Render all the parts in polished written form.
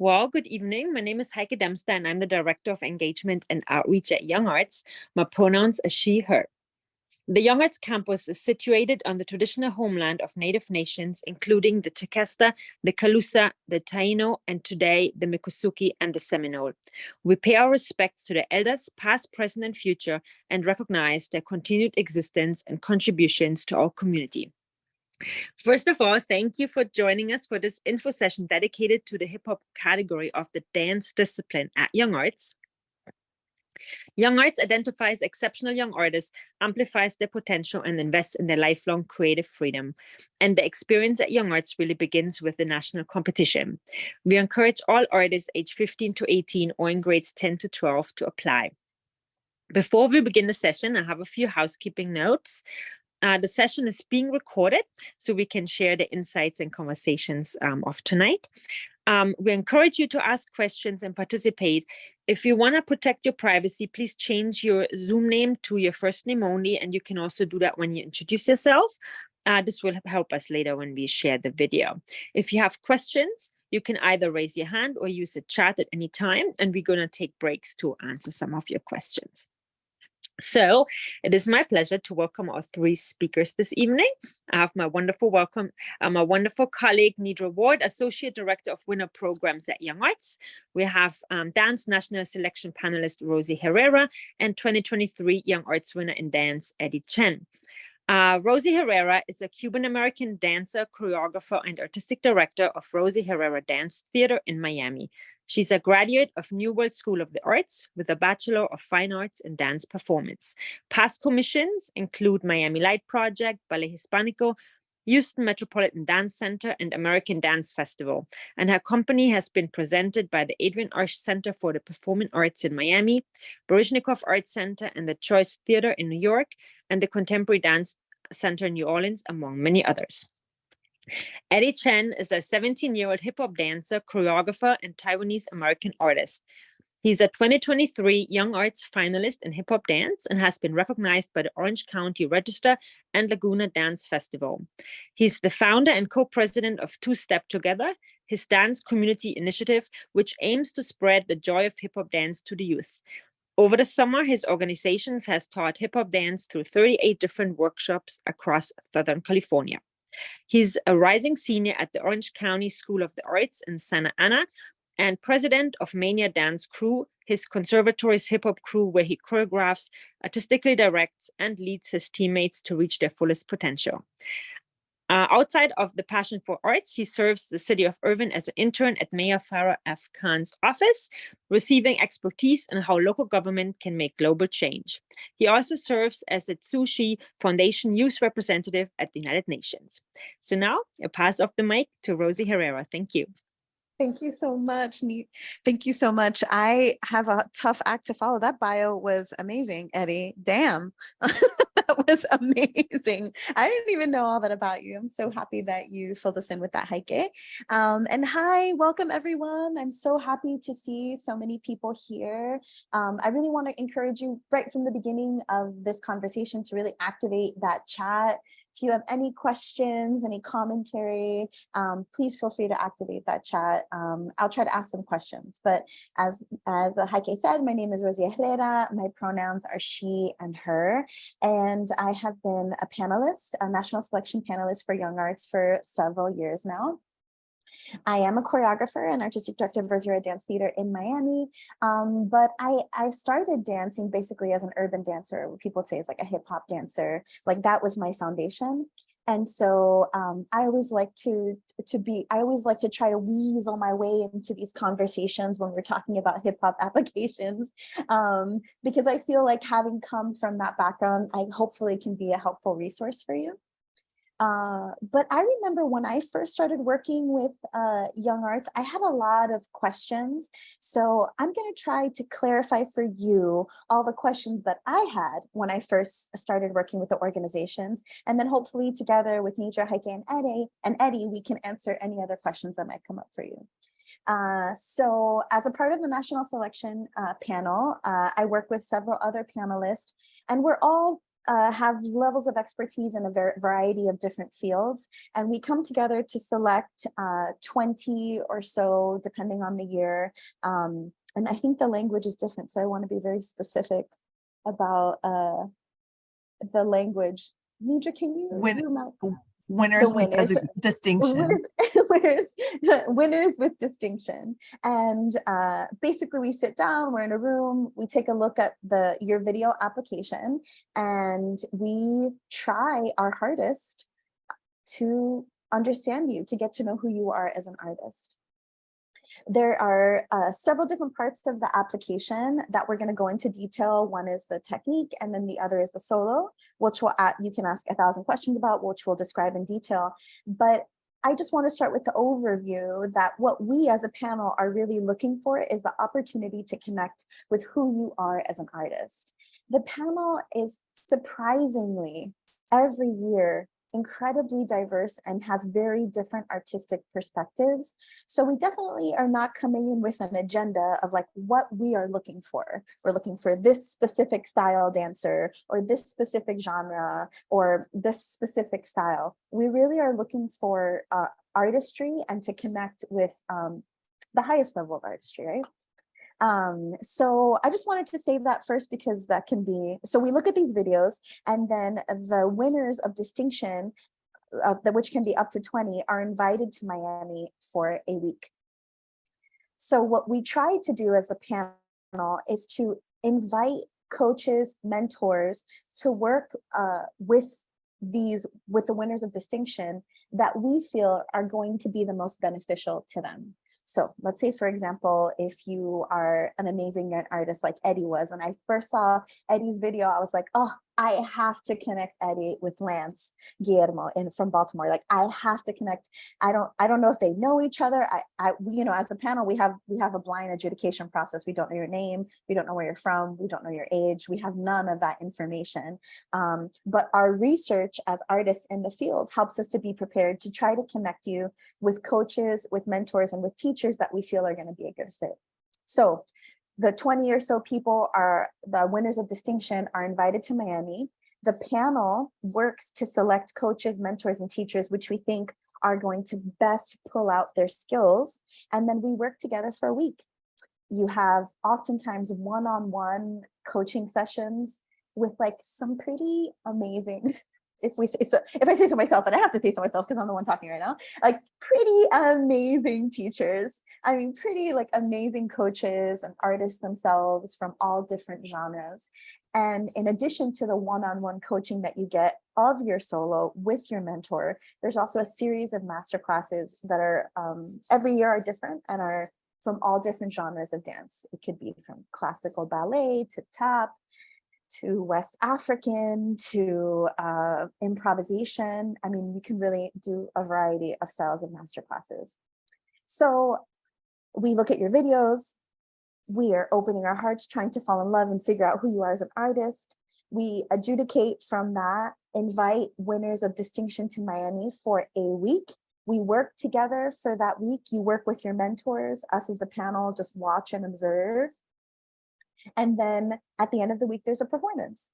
Well, good evening. My name is Heike Dempster, and I'm the Director of Engagement and Outreach at YoungArts. My pronouns are she, her. The YoungArts campus is situated on the traditional homeland of Native nations, including the Tequesta, the Calusa, the Taino, and today the Miccosukee and the Seminole. We pay our respects to the elders, past, present, and future, and recognize their continued existence and contributions to our community. First of all, thank you for joining us for this info session dedicated to the hip hop category of the dance discipline at YoungArts. YoungArts identifies exceptional young artists, amplifies their potential, and invests in their lifelong creative freedom. And the experience at YoungArts really begins with the national competition. We encourage all artists aged 15 to 18 or in grades 10 to 12 to apply. Before we begin the session, I have a few housekeeping notes. The session is being recorded so we can share the insights and conversations of tonight. We encourage you to ask questions and participate. If you want to protect your privacy, please change your Zoom name to your first name only, and you can also do that when you introduce yourself. This will help us later when we share the video. If you have questions, you can either raise your hand or use the chat at any time, and we're going to take breaks to answer some of your questions. So it is my pleasure to welcome our three speakers this evening. I have my wonderful colleague, Nidra Ward, Associate Director of Winner Programs at YoungArts. We have Dance National Selection Panelist, Rosie Herrera, and 2023 Young Arts Winner in Dance, Eddie Chen. Rosie Herrera is a Cuban-American dancer, choreographer, and artistic director of Rosie Herrera Dance Theater in Miami. She's a graduate of New World School of the Arts with a Bachelor of Fine Arts in Dance Performance. Past commissions include Miami Light Project, Ballet Hispanico, Houston Metropolitan Dance Center, and American Dance Festival. And her company has been presented by the Adrian Arch Center for the Performing Arts in Miami, Baryshnikov Arts Center, and the Choice Theater in New York, and the Contemporary Dance Center in New Orleans, among many others. Eddie Chen is a 17-year-old hip-hop dancer, choreographer, and Taiwanese-American artist. He's a 2023 Young Arts finalist in hip-hop dance and has been recognized by the Orange County Register and Laguna Dance Festival. He's the founder and co-president of Two Step Together, his dance community initiative, which aims to spread the joy of hip-hop dance to the youth. Over the summer, his organization has taught hip-hop dance through 38 different workshops across Southern California. He's a rising senior at the Orange County School of the Arts in Santa Ana and president of Mania Dance Crew, his conservatory's hip-hop crew where he choreographs, artistically directs, and leads his teammates to reach their fullest potential. Outside of the passion for arts, he serves the city of Irvine as an intern at Mayor Farah F. Khan's office, receiving expertise in how local government can make global change. He also serves as a Tzu Chi Foundation Youth Representative at the United Nations. So now I pass off the mic to Rosie Herrera. Thank you. Thank you so much. Thank you so much. I have a tough act to follow. That bio was amazing, Eddie. Damn, that was amazing. I didn't even know all that about you. I'm so happy that you filled us in with that, Heike. And hi, welcome everyone. I'm so happy to see so many people here. I really want to encourage you right from the beginning of this conversation to really activate that chat. If you have any questions, any commentary, please feel free to activate that chat. I'll try to ask some questions. But as Heike said, my name is Rosie Herrera. My pronouns are she and her. And I have been a panelist, a national selection panelist for Young Arts for several years now. I am a choreographer and artistic director of Rosie Herrera Dance Theater in Miami, but I started dancing basically as an urban dancer. What people say is like a hip hop dancer. Like that was my foundation. And so I always like to try to weasel my way into these conversations when we're talking about hip hop applications, because I feel like having come from that background, I hopefully can be a helpful resource for you. But I remember when I first started working with Young Arts, I had a lot of questions. So I'm going to try to clarify for you all the questions that I had when I first started working with the organizations. And then hopefully together with Nidra, Heike, and Eddie, we can answer any other questions that might come up for you. So as a part of the National Selection panel, I work with several other panelists, and we're all have levels of expertise in a variety of different fields, and we come together to select 20 or so, depending on the year. And I think the language is different, so I want to be very specific about the language. Nidra, can you remind winners the with winners? distinction. Winners with distinction. And basically we sit down, we're in a room, we take a look at your video application, and we try our hardest to understand you, to get to know who you are as an artist. There are several different parts of the application that we're going to go into detail. One is the technique, and then the other is the solo, which you can ask 1,000 questions about, which we'll describe in detail. But I just want to start with the overview that what we as a panel are really looking for is the opportunity to connect with who you are as an artist. The panel is surprisingly every year incredibly diverse and has very different artistic perspectives. So we definitely are not coming in with an agenda of like what we are looking for. We're looking for this specific style dancer, or this specific genre, or this specific style. We really are looking for artistry and to connect with the highest level of artistry, right? So I just wanted to say that first, because that can be, so we look at these videos, and then the winners of distinction, which can be up to 20, are invited to Miami for a week. So what we try to do as a panel is to invite coaches, mentors to work with the winners of distinction that we feel are going to be the most beneficial to them. So let's say, for example, if you are an amazing young artist like Eddie was, and I first saw Eddie's video, I was like, oh, I have to connect Eddie with Lance Guillermo from Baltimore. Like, I have to connect. I don't know if they know each other. We, as a panel, we have a blind adjudication process. We don't know your name. We don't know where you're from. We don't know your age. We have none of that information. But our research as artists in the field helps us to be prepared to try to connect you with coaches, with mentors, and with teachers that we feel are going to be a good fit. So the 20 or so people are the winners of distinction are invited to Miami. The panel works to select coaches, mentors, and teachers, which we think are going to best pull out their skills. And then we work together for a week. You have oftentimes one-on-one coaching sessions with like some pretty amazing, if I say so myself, but I have to say so myself because I'm the one talking right now, like pretty amazing teachers. I mean, pretty like amazing coaches and artists themselves from all different genres. And in addition to the one-on-one coaching that you get of your solo with your mentor, there's also a series of masterclasses that are every year are different and are from all different genres of dance. It could be from classical ballet to tap, to West African, to improvisation. I mean, you can really do a variety of styles of masterclasses. So we look at your videos. We are opening our hearts, trying to fall in love and figure out who you are as an artist. We adjudicate from that, invite winners of distinction to Miami for a week. We work together for that week. You work with your mentors. Us as the panel just watch and observe. And then at the end of the week, there's a performance.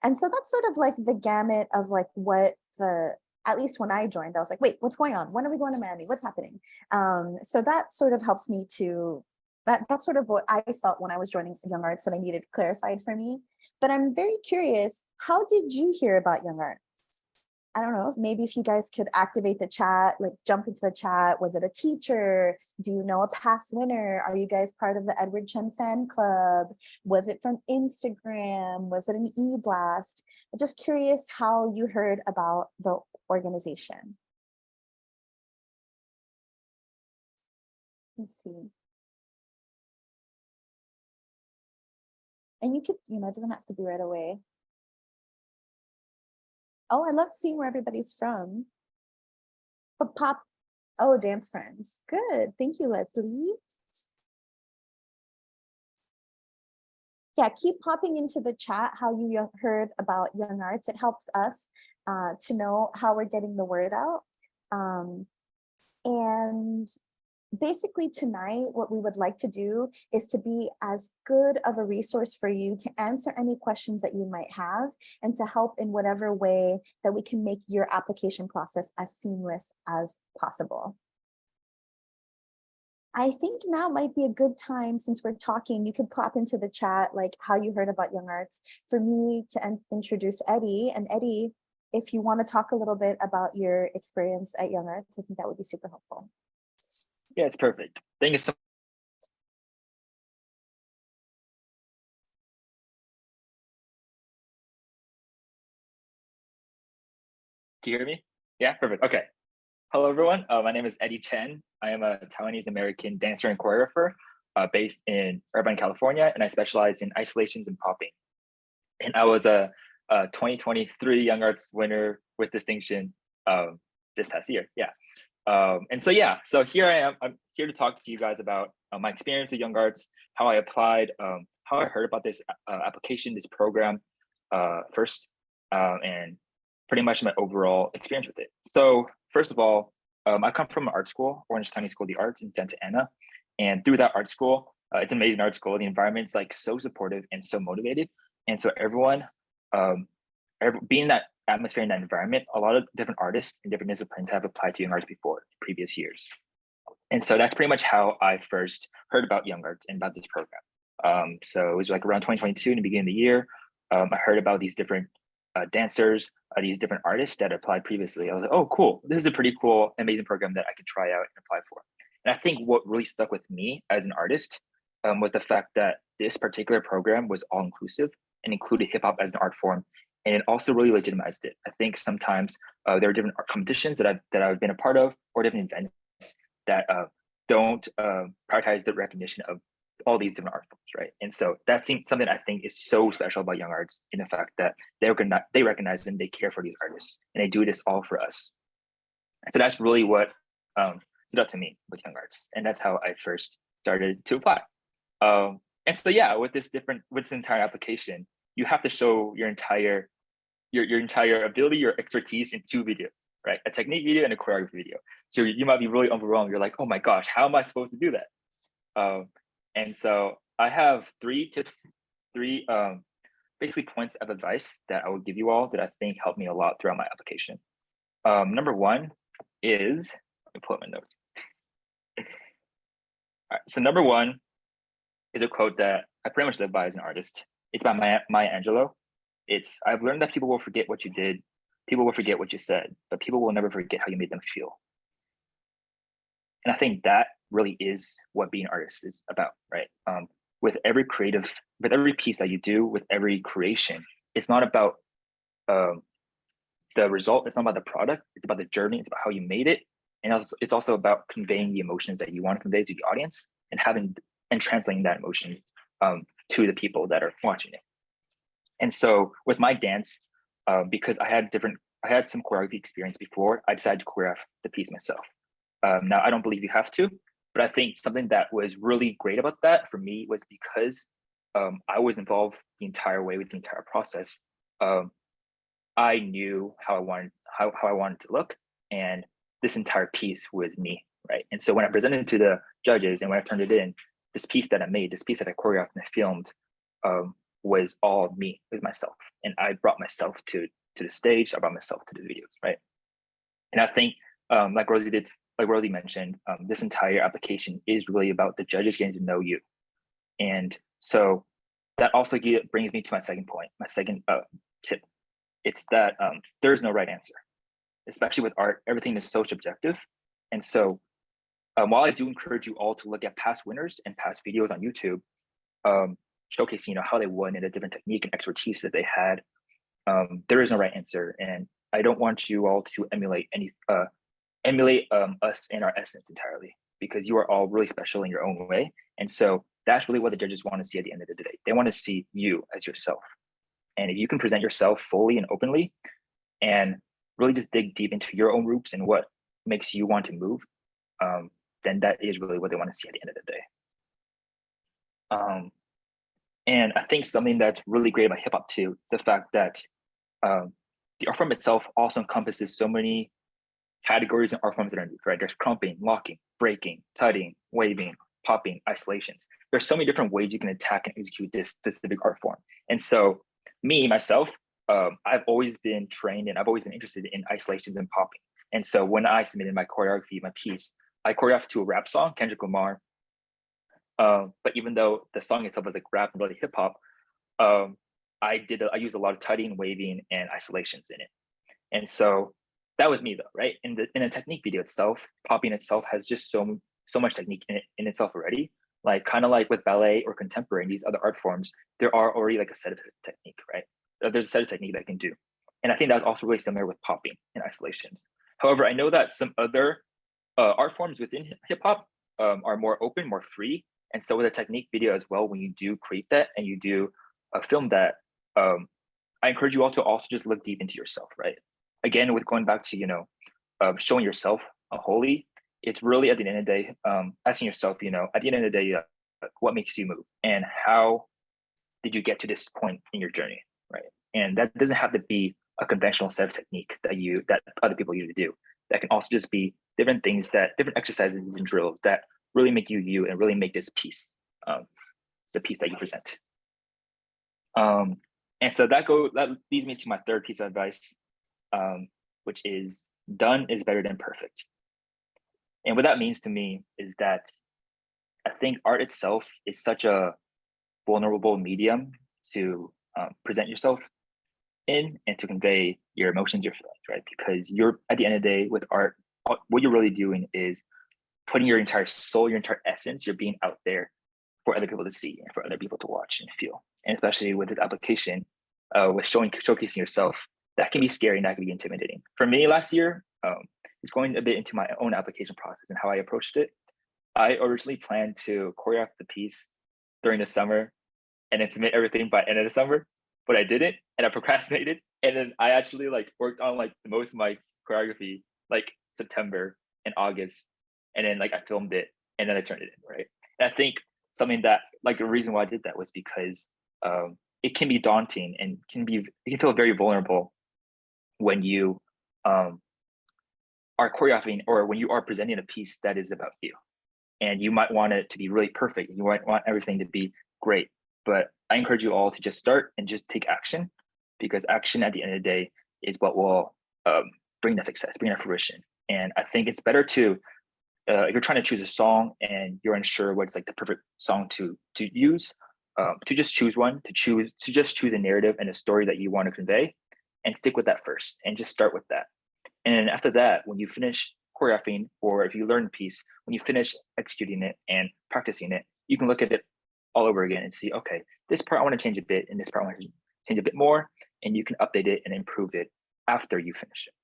And so that's sort of like the gamut of like what at least when I joined, I was like, wait, what's going on? When are we going to Miami? What's happening? So that sort of helps me to, that's sort of what I felt when I was joining YoungArts that I needed clarified for me. But I'm very curious, how did you hear about YoungArts? I don't know, maybe if you guys could activate the chat, like jump into the chat. Was it a teacher? Do you know a past winner? Are you guys part of the Edward Chen fan club? Was it from Instagram? Was it an e-blast? I'm just curious how you heard about the organization. Let's see. And you could, it doesn't have to be right away. Oh, I love seeing where everybody's from. But Dance Friends. Good. Thank you, Leslie. Yeah, keep popping into the chat how you heard about YoungArts. It helps us to know how we're getting the word out. And basically tonight, what we would like to do is to be as good of a resource for you to answer any questions that you might have and to help in whatever way that we can make your application process as seamless as possible. I think now might be a good time, since we're talking, you could pop into the chat like how you heard about YoungArts, for me to introduce Eddie. And Eddie, if you want to talk a little bit about your experience at YoungArts, I think that would be super helpful. Yeah, it's perfect. Thank you so much. Can you hear me? Yeah, perfect. Okay. Hello, everyone. My name is Eddie Chen. I am a Taiwanese American dancer and choreographer based in Irvine, California, and I specialize in isolations and popping. And I was a 2023 Young Arts winner with distinction this past year. Yeah. And so, yeah, so here I am. I'm here to talk to you guys about my experience at Young Arts, how I applied, how I heard about this application, this program first, and pretty much my overall experience with it. So first of all, I come from an art school, Orange County School of the Arts in Santa Ana. And through that art school, it's an amazing art school. The environment's like so supportive and so motivated. And so everyone, being in that atmosphere, in that environment, a lot of different artists and different disciplines have applied to Young Arts before, previous years. And so that's pretty much how I first heard about Young Arts and about this program. So it was like around 2022, in the beginning of the year, I heard about these different dancers, these different artists that applied previously. I was like, oh, cool. This is a pretty cool, amazing program that I could try out and apply for. And I think what really stuck with me as an artist was the fact that this particular program was all inclusive and included hip hop as an art form. And it also really legitimized it. I think sometimes there are different art competitions that I've been a part of, or different events that don't prioritize the recognition of all these different art forms, right? And so that's something I think is so special about Young Arts, in the fact that they recognize and they care for these artists, and they do this all for us. So that's really what stood out to me with Young Arts, and that's how I first started to apply. And so yeah, with this entire application, you have to show your entire ability, your expertise in 2 videos, right? A technique video and a choreography video. So you might be really overwhelmed. You're like, oh my gosh, how am I supposed to do that? And so I have 3 tips, 3 basically points of advice that I will give you all that I think helped me a lot throughout my application. Number 1 is, let me pull up my notes. All right, so number 1 is a quote that I pretty much live by as an artist. It's by Maya Angelou. I've learned that people will forget what you did, people will forget what you said, but people will never forget how you made them feel. And I think that really is what being an artist is about, right? With every piece that you do, with every creation, it's not about the result, it's not about the product, it's about the journey, it's about how you made it. And it's also about conveying the emotions that you want to convey to the audience, and translating that emotion to the people that are watching it. And so with my dance, because I had some choreography experience before, I decided to choreograph the piece myself. Now, I don't believe you have to, but I think something that was really great about that for me was because I was involved the entire way with the entire process. I knew how I wanted to look, and this entire piece was me, right? And so when I presented it to the judges and when I turned it in, this piece that I made, this piece that I choreographed and I filmed, was all me, it was myself. And I brought myself to the stage, I brought myself to the videos, right? And I think, like Rosie mentioned, this entire application is really about the judges getting to know you. And so that also brings me to my second point, my second tip. It's that there is no right answer, especially with art. Everything is so subjective. And so while I do encourage you all to look at past winners and past videos on YouTube, showcasing how they won and the different technique and expertise that they had, there is no right answer. And I don't want you all to emulate us and our essence entirely, because you are all really special in your own way. And so that's really what the judges want to see at the end of the day. They want to see you as yourself. And if you can present yourself fully and openly and really just dig deep into your own roots and what makes you want to move, then that is really what they want to see at the end of the day. And I think something that's really great about hip hop too is the fact that the art form itself also encompasses so many categories and art forms underneath, right? There's crumping, locking, breaking, tutting, waving, popping, isolations. There's so many different ways you can attack and execute this specific art form. And so myself, I've always been trained and I've always been interested in isolations and popping. And so when I submitted my choreography, my piece, I choreographed to a rap song, Kendrick Lamar. But even though the song itself was like rap and really hip hop, I used a lot of tutting, waving, and isolations in it. And so that was me though, right? In the technique video itself, popping itself has just so much technique in itself already. Like kind of like with ballet or contemporary and these other art forms, there are already like a set of technique, right? There's a set of technique that I can do. And I think that's also really similar with popping and isolations. However, I know that some other art forms within hip hop are more open, more free. And so with a technique video as well, when you do create that and you do film that, I encourage you all to also just look deep into yourself, right? Again, with going back to, showing yourself wholly, it's really at the end of the day, asking yourself, at the end of the day, what makes you move and how did you get to this point in your journey, right? And that doesn't have to be a conventional set of technique that other people usually do. That can also just be different things different exercises and drills that really make you and really make this piece, the piece that you present. And so that leads me to my third piece of advice, which is done is better than perfect. And what that means to me is that I think art itself is such a vulnerable medium to present yourself in and to convey your emotions, your feelings, right? Because you're at the end of the day with art, what you're really doing is putting your entire soul, your entire essence, you're being out there for other people to see and for other people to watch and feel. And especially with this application, with showcasing yourself, that can be scary and that can be intimidating. For me last year, it's going a bit into my own application process and how I approached it. I originally planned to choreograph the piece during the summer and then submit everything by end of the summer, but I didn't and I procrastinated. And then I actually worked on most of my choreography September and August. And then I filmed it and then I turned it in, right? And I think something that the reason why I did that was because it can be daunting and it can feel very vulnerable when you are choreographing or when you are presenting a piece that is about you. And you might want it to be really perfect. You might want everything to be great. But I encourage you all to just start and just take action, because action at the end of the day is what will bring that success, bring that fruition. And I think it's better to, if you're trying to choose a song and you're unsure what's the perfect song to use, to just choose one, to just choose a narrative and a story that you want to convey and stick with that first and just start with that. And after that, when you finish choreographing, or if you learn a piece, when you finish executing it and practicing it, you can look at it all over again and see, okay, this part I want to change a bit and this part I want to change a bit more, and you can update it and improve it after you finish it.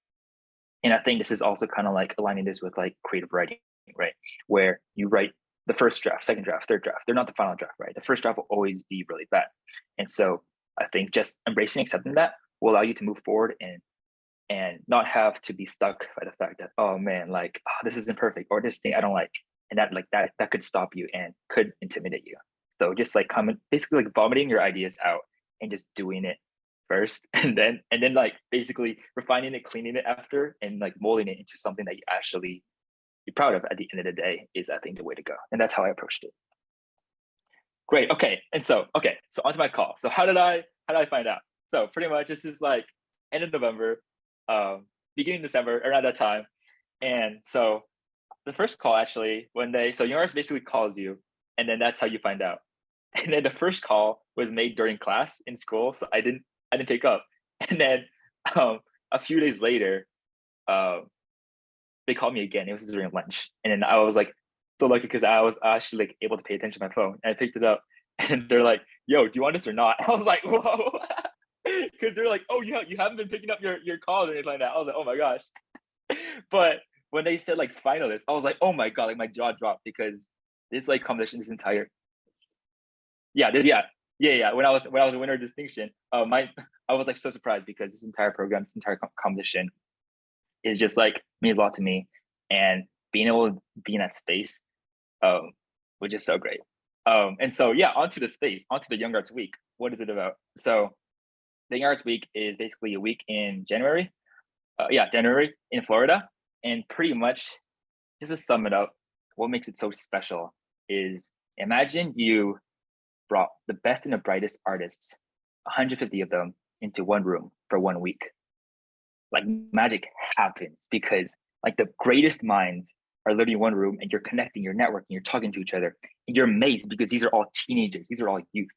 And I think this is also kind of aligning this with creative writing, right? Where you write the first draft, second draft, third draft. They're not the final draft, right? The first draft will always be really bad. And so I think just embracing, accepting that will allow you to move forward and not have to be stuck by the fact that, oh man, this isn't perfect, or this thing I don't like. And that could stop you and could intimidate you. So just basically vomiting your ideas out and just doing it first, and then basically refining it, cleaning it after, and molding it into something that you're proud of at the end of the day is, I think, the way to go. And that's how I approached it. Great. Okay. And so onto my call. So how did I find out? So pretty much this is end of November, beginning of December, around that time. And so the first call actually, YoungArts basically calls you, and then that's how you find out. And then the first call was made during class in school, so I didn't pick up. And then a few days later, they called me again. It was during lunch, and then I was so lucky because I was actually able to pay attention to my phone, and I picked it up. And they're like, "Yo, do you want this or not?" I was like, "Whoa," because they're like, "Oh, you haven't been picking up your calls or anything like that." I was like, "Oh my gosh!" But when they said finalists, I was like, "Oh my god!" My jaw dropped, because this competition, this entire yeah. When I was a winner of distinction, I was so surprised, because this entire program, this entire competition is just means a lot to me, and being able to be in that space, was just so great. And so onto the space, onto the YoungArts Week. What is it about? So the YoungArts Week is basically a week in January. January in Florida. And pretty much, just to sum it up, what makes it so special is imagine you brought the best and the brightest artists, 150 of them, into one room for 1 week. Like magic happens because like the greatest minds are literally in one room and you're connecting, you're networking, you're talking to each other, and you're amazed because these are all teenagers, these are all youth,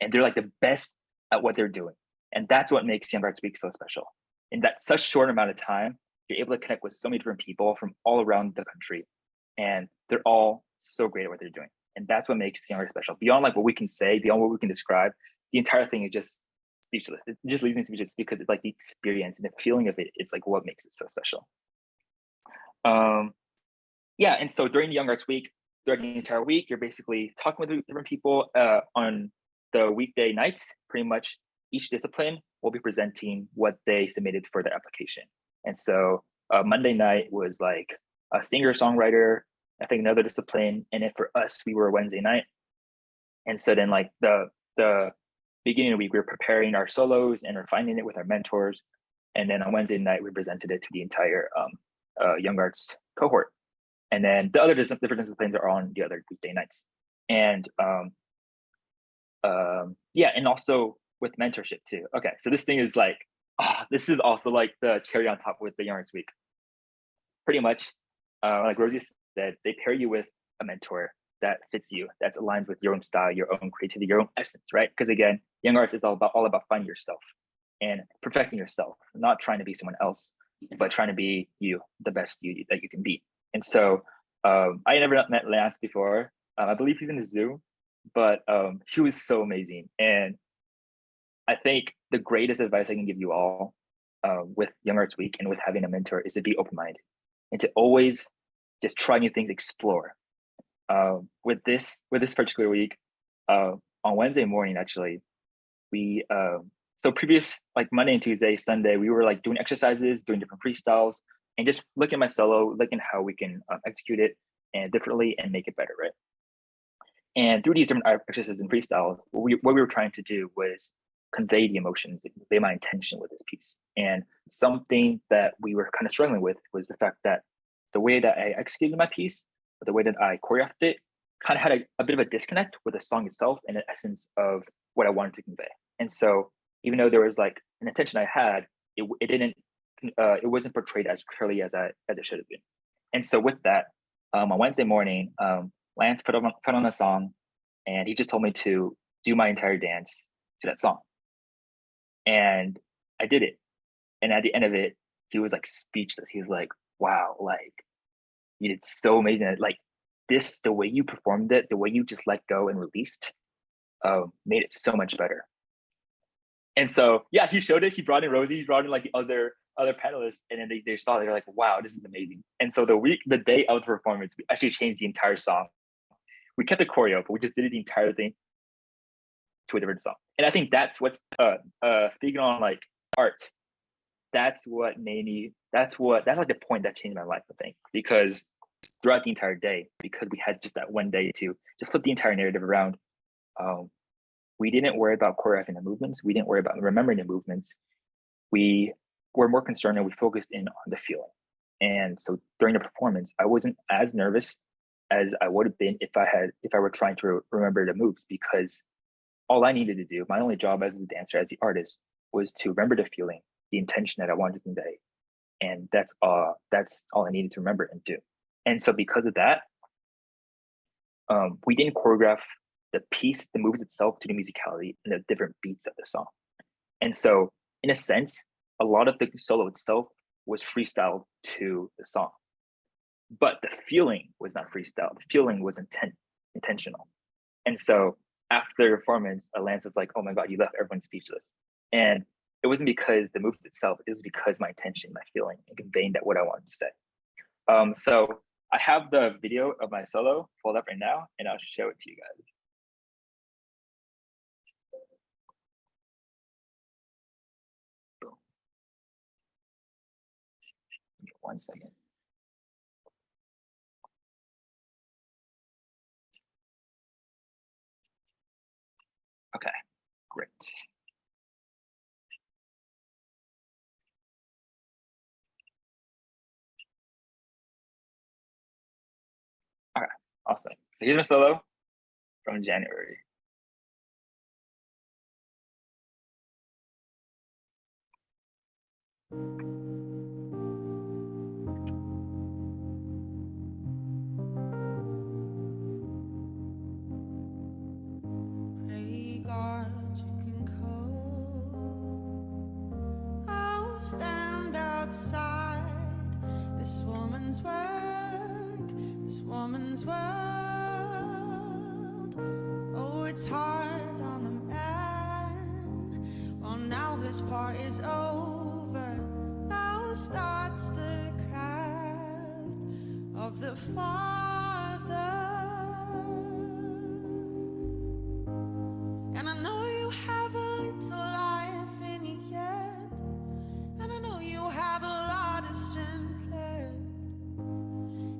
and they're like the best at what they're doing. And that's what makes Young Arts Week so special. In that such short amount of time, you're able to connect with so many different people from all around the country, and they're all so great at what they're doing. And that's what makes Young Arts special. Beyond like what we can say, beyond what we can describe, the entire thing is just speechless. It just leaves me speechless because it's like the experience and the feeling of it. It's like what makes it so special. Yeah, and so during the Young Arts Week, during the entire week, you're basically talking with different people on the weekday nights. Pretty much each discipline will be presenting what they submitted for their application. And so Monday night was like a singer-songwriter, I think another discipline, and then for us, we were Wednesday night. And so then like the beginning of the week, we were preparing our solos and refining it with our mentors. And then on Wednesday night, we presented it to the entire Young Arts cohort. And then the other different disciplines are on the other weekday nights. And yeah, and also with mentorship too. Okay, so this thing is like, this is also like the cherry on top with the Young Arts Week. Pretty much, like Rosie said, they pair you with a mentor that fits you, that aligns with your own style, your own creativity, your own essence, right? Because again, Young Arts is all about finding yourself and perfecting yourself, not trying to be someone else, but trying to be you, the best you that you can be. And so I never met Lance before. I believe he's in the Zoom, but he was so amazing. And I think the greatest advice I can give you all with Young Arts Week and with having a mentor is to be open-minded and to always just try new things, explore. With this particular week, on Wednesday morning, actually, we so previous like Monday and Tuesday, Sunday, we were like doing exercises, doing different freestyles, and just looking at my solo, looking how we can execute it and differently and make it better, right? And through these different exercises and freestyles, what we were trying to do was convey the emotions, convey my intention with this piece. And something that we were kind of struggling with was the fact that the way that I executed my piece, the way that I choreographed it, kind of had a bit of a disconnect with the song itself and the essence of what I wanted to convey. And so even though there was like an intention I had, it wasn't portrayed as clearly as it should have been. And so with that, on Wednesday morning, Lance put on a song, and he just told me to do my entire dance to that song. And I did it. And at the end of it, he was like speechless. He was like, wow, like you did so amazing. Like this, the way you performed it, the way you just let go and released, made it so much better. And so, yeah, he showed it. He brought in Rosie, he brought in like the other panelists, and then they saw it. They're like, wow, this is amazing. And so the day of the performance, we actually changed the entire song. We kept the choreo, but we just did the entire thing to a different song. And I think that's what's speaking on like art. That's like the point that changed my life, I think, because throughout the entire day, because we had just that one day to just flip the entire narrative around, we didn't worry about choreographing the movements. We didn't worry about remembering the movements. We were more concerned and we focused in on the feeling. And so during the performance, I wasn't as nervous as I would have been if I were trying to remember the moves, because all I needed to do, my only job as a dancer, as the artist, was to remember the feeling, the intention that I wanted to convey. And that's all I needed to remember and do. And so because of that, we didn't choreograph the piece, the moves itself, to the musicality and the different beats of the song. And so in a sense, a lot of the solo itself was freestyled to the song, but the feeling was not freestyle. The feeling was intentional. And so after the performance, Lance was like, oh my God, you left everyone speechless. And it wasn't because the moves itself, it was because my intention, my feeling, and conveying that what I wanted to say. So I have the video of my solo pulled up right now, and I'll show it to you guys. Boom. Give me 1 second. Okay, great. Awesome. So here's my solo from January. Pray God you can cope. I'll stand outside this woman's work, this woman's world. Oh, it's hard on the man. Well, now his part is over. Now starts the craft of the Father. And I know you have a little life in you yet, and I know you have a lot of strength left,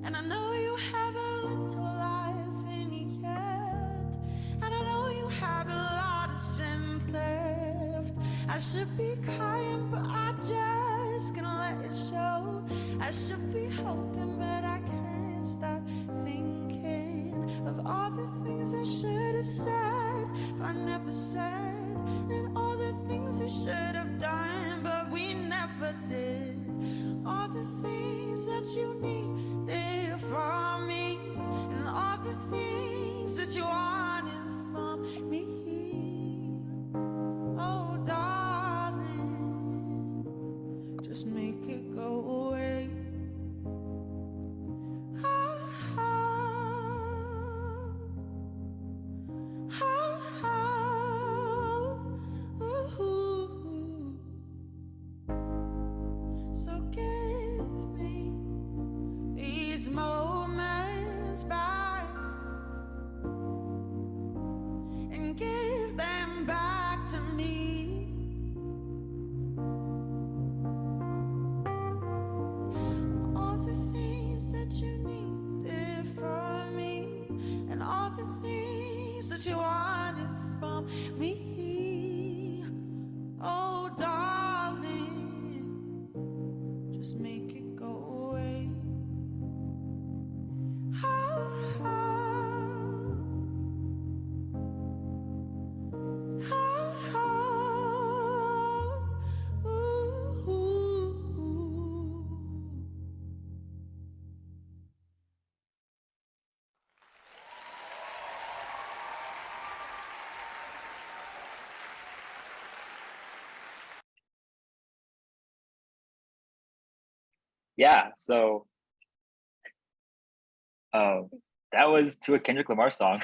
and I know you have a little life in you yet, and I know you have a lot of strength left. I should be crying, but I just gonna let it show. I should be hoping, but I can't stop thinking of all the things I should have said, but I never said, and all the things we should have done, but we never did. All the things that you needed from me, and all the things that you wanted from me. Oh, darling, just make it go away. So give me these moments back and give them back to me. All the things that you needed from me, and all the things that you wanted from me. Oh, darling, just make it go away. Yeah, so that was to a Kendrick Lamar song.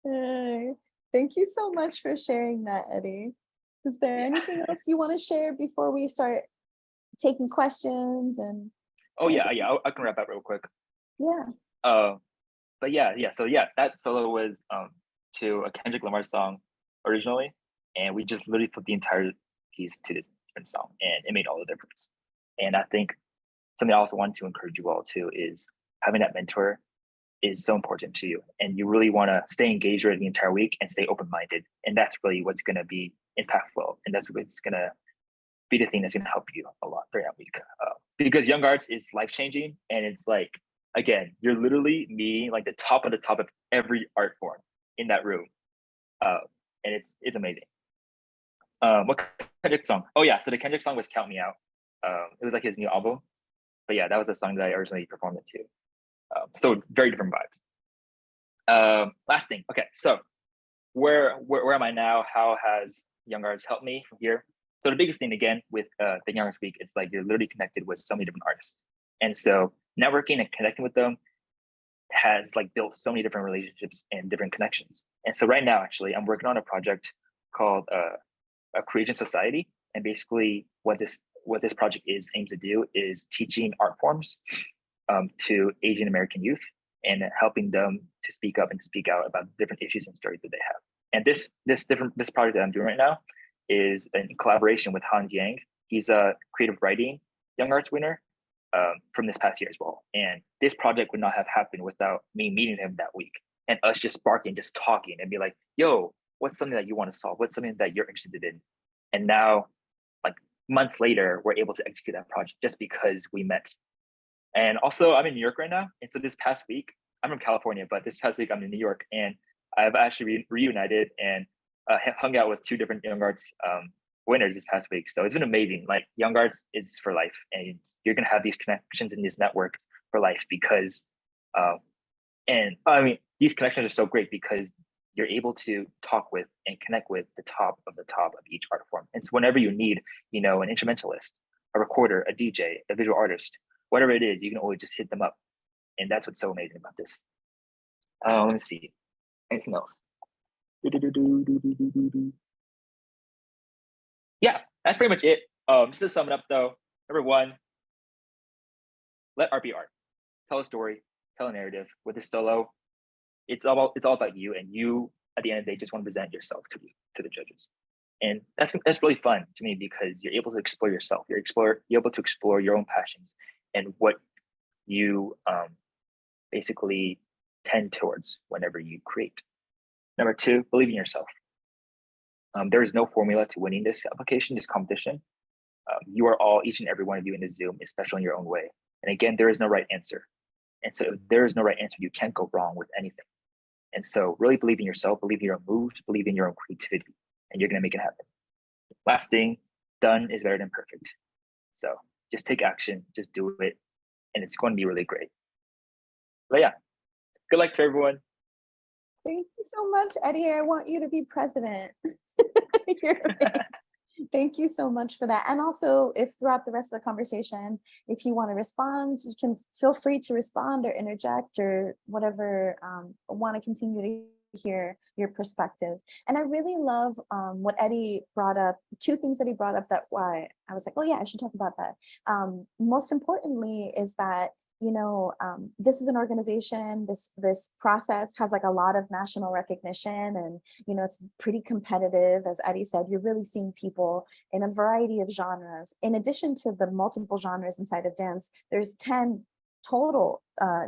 Hey, thank you so much for sharing that, Eddie. Is there anything else you want to share before we start taking questions? And Oh yeah, I can wrap up real quick. yeah. But yeah, so yeah, that solo was to a Kendrick Lamar song originally, and we just literally put the entire piece to this different song, and it made all the difference. And I think something I also want to encourage you all to is having that mentor is so important to you, and you really want to stay engaged with the entire week and stay open-minded, and that's really what's going to be impactful, and that's what's going to be the thing that's going to help you a lot during that week. Because YoungArts is life-changing, and it's like, again, you're literally meeting like the top of every art form in that room, and it's amazing. What Kendrick song? Oh yeah, so the Kendrick song was "Count Me Out." It was like his new album, but yeah, that was the song that I originally performed it to. So very different vibes. Last thing, okay, so where am I now? How has YoungArts helped me from here? So the biggest thing again with the YoungArts Week, it's like you're literally connected with so many different artists, and so networking and connecting with them has like built so many different relationships and different connections. And so right now, actually, I'm working on a project called a Creation Society, and basically what this project aims to do is teaching art forms to Asian American youth and helping them to speak up and to speak out about different issues and stories that they have. And this project that I'm doing right now is in collaboration with Hans Yang. He's a creative writing YoungArts winner from this past year as well. And this project would not have happened without me meeting him that week and us just sparking, just talking and be like, yo, what's something that you want to solve? What's something that you're interested in? And now, like months later, we're able to execute that project just because we met. And also, I'm in New York right now. And so this past week, I'm from California, but this past week I'm in New York, and I've actually reunited and hung out with two different YoungArts winners this past week. So it's been amazing. Like YoungArts is for life, and you're gonna have these connections in these networks for life because, and I mean, these connections are so great because you're able to talk with and connect with the top of each art form. And so whenever you need, an instrumentalist, a recorder, a DJ, a visual artist, whatever it is, you can always just hit them up. And that's what's so amazing about this. Let me see. Anything else? Yeah, that's pretty much it. Just to sum it up though, number one, let art be art. Tell a story, tell a narrative. With this solo, it's all about you, and you at the end of the day just want to present yourself to the judges. And that's really fun to me because you're able to explore yourself. You're able to explore your own passions and what you basically tend towards whenever you create. Number two, believe in yourself. There is no formula to winning this application, this competition. You are all, each and every one of you in this Zoom, is special in your own way. And again, there is no right answer. And so if there is no right answer, you can't go wrong with anything. And so really believe in yourself, believe in your own moves, believe in your own creativity, and you're gonna make it happen. Last thing, done is better than perfect. So just take action, just do it, and it's going to be really great. But yeah, good luck to everyone. Thank you so much, Eddie. I want you to be president. You're amazing. Thank you so much for that. And also, if throughout the rest of the conversation, if you want to respond, you can feel free to respond or interject or whatever. Want to continue to hear your perspective. And I really love what Eddie brought up, two things that he brought up that why I was like, oh yeah, I should talk about that. Most importantly is that this is an organization, this process has like a lot of national recognition, and it's pretty competitive. As Eddie said, you're really seeing people in a variety of genres. In addition to the multiple genres inside of dance, there's 10 total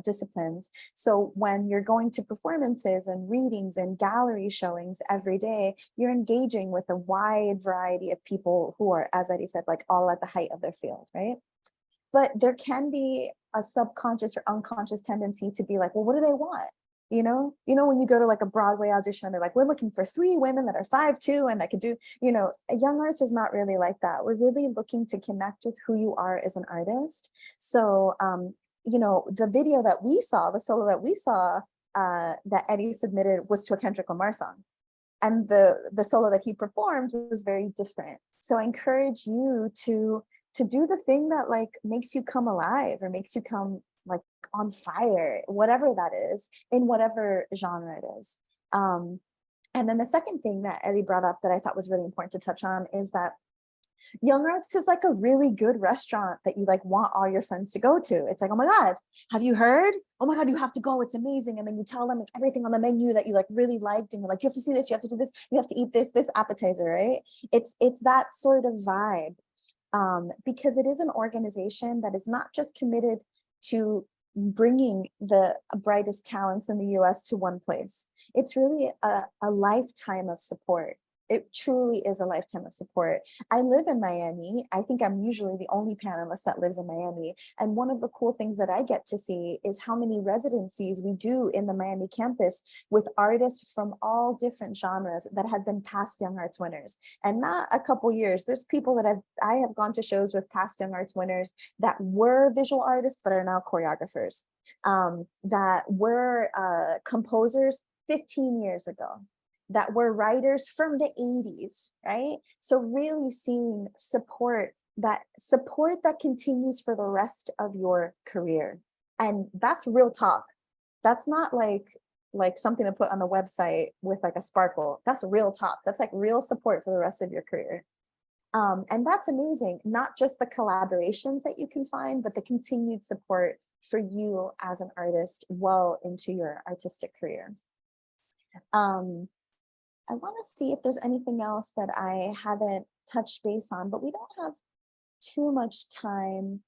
disciplines. So when you're going to performances and readings and gallery showings every day, you're engaging with a wide variety of people who are, as Eddie said, like all at the height of their field, right? But there can be a subconscious or unconscious tendency to be like, well, what do they want? When you go to like a Broadway audition, they're like, we're looking for 3 women that are 5'2" and that could do, YoungArts is not really like that. We're really looking to connect with who you are as an artist. So, the video that we saw, the solo that we saw that Eddie submitted was to a Kendrick Lamar song. And the solo that he performed was very different. So I encourage you to do the thing that like makes you come alive or makes you come like on fire, whatever that is, in whatever genre it is. And then the second thing that Eddie brought up that I thought was really important to touch on is that YoungArts is like a really good restaurant that you like want all your friends to go to. It's like, oh my God, have you heard? Oh my God, you have to go, it's amazing. And then you tell them like everything on the menu that you like really liked, and you're like, you have to see this, you have to do this, you have to eat this appetizer, right? It's that sort of vibe. Because it is an organization that is not just committed to bringing the brightest talents in the US to one place. It's really a lifetime of support. It truly is a lifetime of support. I live in Miami. I think I'm usually the only panelist that lives in Miami. And one of the cool things that I get to see is how many residencies we do in the Miami campus with artists from all different genres that have been past YoungArts winners. And not a couple years. There's people that I have gone to shows with past YoungArts winners that were visual artists, but are now choreographers, that were composers 15 years ago, that were writers from the 80s, right? So really seeing support that continues for the rest of your career. And that's real talk. That's not like something to put on the website with like a sparkle. That's real talk. That's like real support for the rest of your career. And that's amazing. Not just the collaborations that you can find, but the continued support for you as an artist well into your artistic career. I want to see if there's anything else that I haven't touched base on, but we don't have too much time.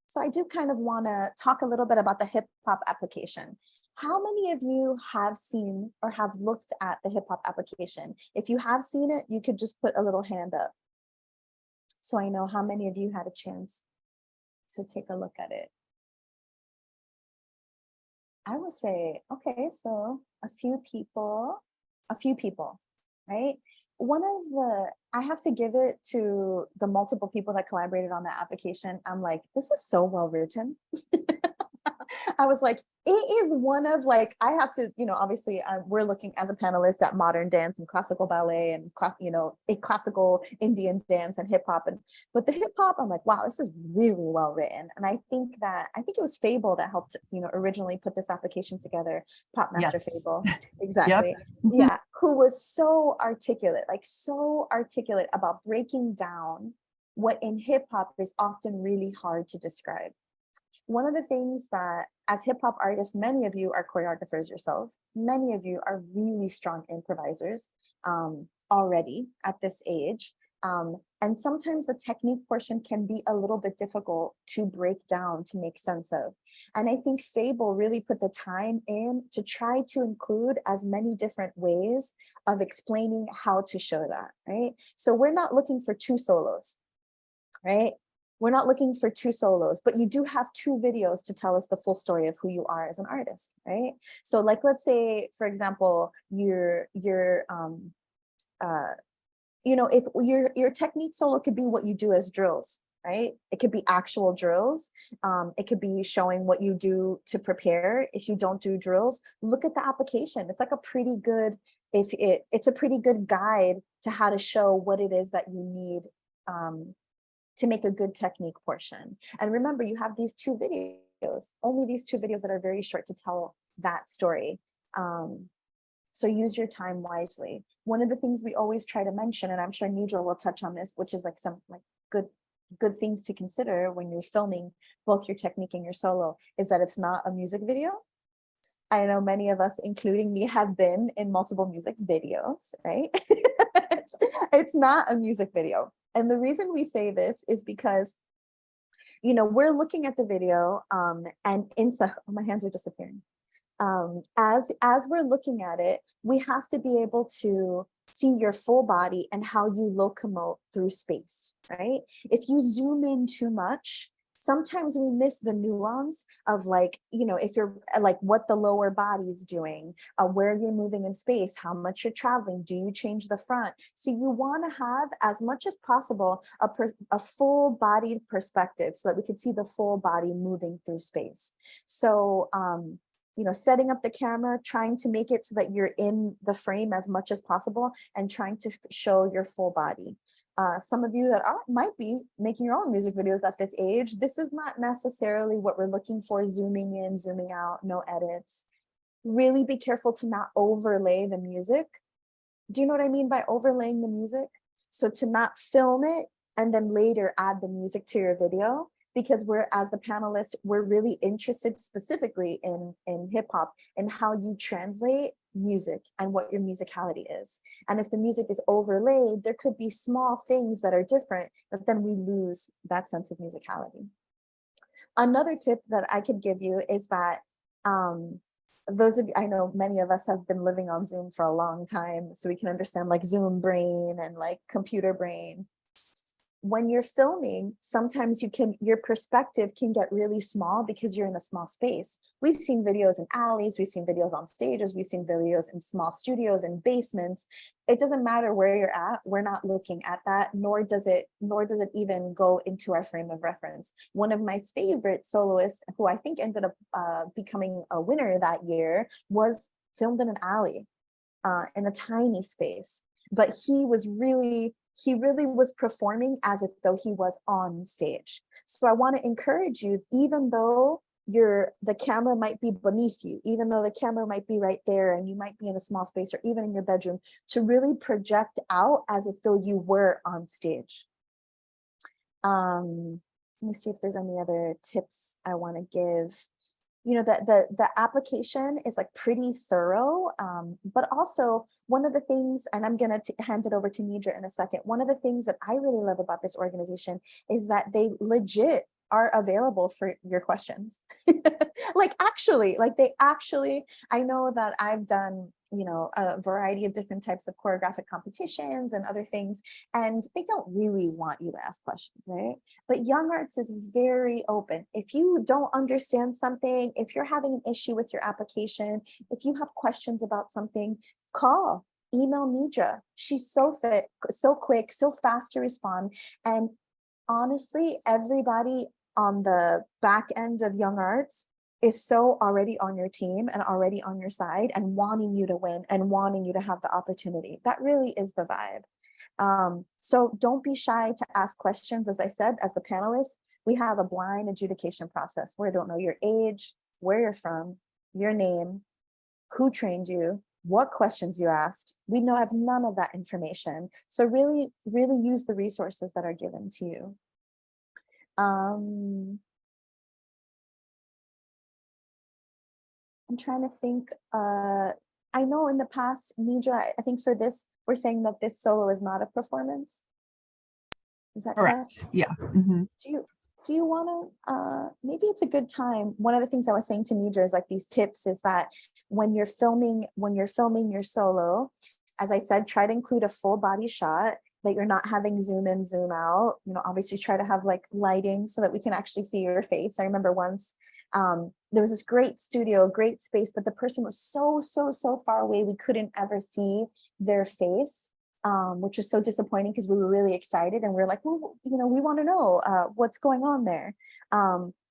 So I do kind of want to talk a little bit about the hip hop application. How many of you have seen or have looked at the hip hop application? If you have seen it, you could just put a little hand up. so I know how many of you had a chance to take a look at it. I would say, okay, so a few people, right? I have to give it to the multiple people that collaborated on that application. I'm like, this is so well written. I was like, it is one of like, I have to, obviously we're looking as a panelist at modern dance and classical ballet and, a classical Indian dance and hip hop. But the hip hop, I'm like, wow, this is really well written. And I think it was Fable that helped, originally put this application together. Pop Master Yes. Fable. Exactly. Yeah. Who was so articulate about breaking down what in hip hop is often really hard to describe. One of the things that as hip hop artists, many of you are choreographers yourself. Many of you are really strong improvisers already at this age. And sometimes the technique portion can be a little bit difficult to break down, to make sense of. And I think Fable really put the time in to try to include as many different ways of explaining how to show that, right? So we're not looking for 2 solos, right? We're not looking for 2 solos, but you do have 2 videos to tell us the full story of who you are as an artist, right? So like, let's say, for example, if your technique solo could be what you do as drills, right? It could be actual drills. It could be showing what you do to prepare. If you don't do drills, look at the application. It's like a pretty good, it's a pretty good guide to how to show what it is that you need to make a good technique portion. And remember, you have these 2 videos, only these 2 videos that are very short to tell that story. So use your time wisely. One of the things we always try to mention, and I'm sure Nidra will touch on this, which is like some like good things to consider when you're filming both your technique and your solo, is that it's not a music video. I know many of us, including me, have been in multiple music videos, right? It's not a music video. And the reason we say this is because, we're looking at the video and my hands are disappearing. As we're looking at it, we have to be able to see your full body and how you locomote through space, right? If you zoom in too much, sometimes we miss the nuance of like, if you're like what the lower body is doing, where you're moving in space, how much you're traveling, do you change the front? So you want to have as much as possible a full bodied perspective so that we could see the full body moving through space. So, setting up the camera, trying to make it so that you're in the frame as much as possible and trying to show your full body. Some of you that might be making your own music videos at this age, this is not necessarily what we're looking for, zooming in, zooming out, no edits. Really be careful to not overlay the music. Do you know what I mean by overlaying the music? So to not film it and then later add the music to your video, because as the panelists, we're really interested specifically in hip hop and how you translate music and what your musicality is. And if the music is overlaid, there could be small things that are different, but then we lose that sense of musicality. Another tip that I could give you is that I know many of us have been living on Zoom for a long time, so we can understand like Zoom brain and like computer brain. When you're filming, sometimes your perspective can get really small because you're in a small space. We've seen videos in alleys, we've seen videos on stages, we've seen videos in small studios and basements. It doesn't matter where you're at, we're not looking at that, nor does it even go into our frame of reference. One of my favorite soloists, who I think ended up becoming a winner that year, was filmed in an alley, in a tiny space. But he really was performing as if though he was on stage. So I want to encourage you, even though the camera might be beneath you, even though the camera might be right there and you might be in a small space or even in your bedroom, to really project out as if though you were on stage. Let me see if there's any other tips I want to give. The application is like pretty thorough, but also one of the things, and I'm going to hand it over to Nidra in a second. One of the things that I really love about this organization is that they legit are available for your questions. Like they actually, I know that I've done, you know, a variety of different types of choreographic competitions and other things, and they don't really want you to ask questions, right? But YoungArts is very open. If you don't understand something, if you're having an issue with your application, if you have questions about something, call, email Nidra. She's so so quick, so fast to respond. And honestly, everybody on the back end of YoungArts is so already on your team and already on your side and wanting you to win and wanting you to have the opportunity. That really is the vibe. So don't be shy to ask questions. As I said, as the panelists, we have a blind adjudication process where I don't know your age, where you're from, your name, who trained you, what questions you asked. We have none of that information. So really, really use the resources that are given to you. I'm trying to think, I know in the past, Nidra, I think for this, we're saying that this solo is not a performance. Is that correct? Correct. Yeah. Mhm. Do you want to, maybe it's a good time. One of the things I was saying to Nidra is like these tips is that when you're filming your solo, as I said, try to include a full body shot, that you're not having zoom in, zoom out. You know, obviously try to have like lighting so that we can actually see your face. I remember once there was this great studio, great space, but the person was so far away, we couldn't ever see their face. Which was so disappointing because we were really excited and we were like, well, you know, we want to know what's going on there.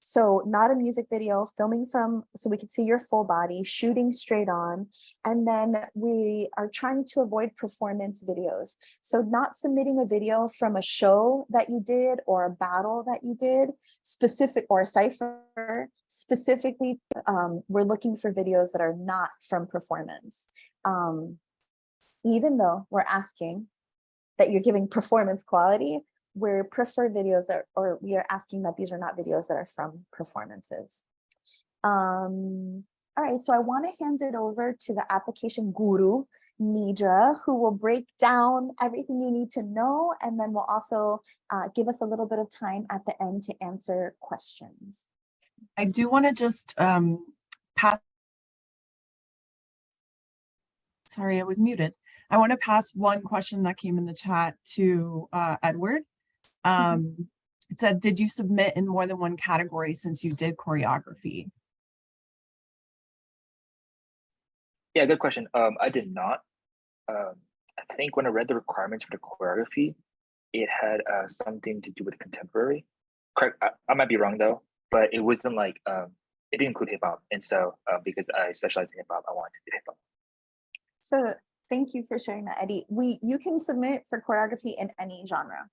So not a music video, filming so we could see your full body, shooting straight on. And then we are trying to avoid performance videos. So not submitting a video from a show that you did or a battle that you did, specific or a cipher, specifically, we're looking for videos that are not from performance. Even though we're asking that you're giving performance quality, we prefer videos that, or we are asking that these are not videos that are from performances. All right, so I want to hand it over to the application guru, Nidra, who will break down everything you need to know, and then will also give us a little bit of time at the end to answer questions. I do want to just pass. Sorry, I was muted. I want to pass one question that came in the chat to Edward. It said, did you submit in more than one category since you did choreography? Yeah, good question. I did not. I think when I read the requirements for the choreography, it had something to do with contemporary. Correct. I might be wrong though, but it wasn't like it didn't include hip hop, and so because I specialize in hip hop, I wanted to do hip hop. So thank you for sharing that, Eddie. You can submit for choreography in any genre,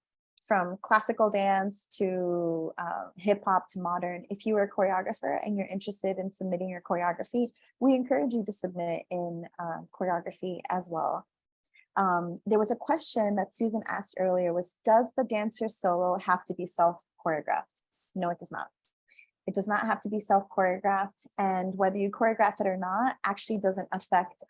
from classical dance to hip hop to modern. If you are a choreographer and you're interested in submitting your choreography, we encourage you to submit in choreography as well. There was a question that Susan asked earlier was, does the dancer solo have to be self-choreographed? No, it does not. It does not have to be self-choreographed, and whether you choreograph it or not actually doesn't affect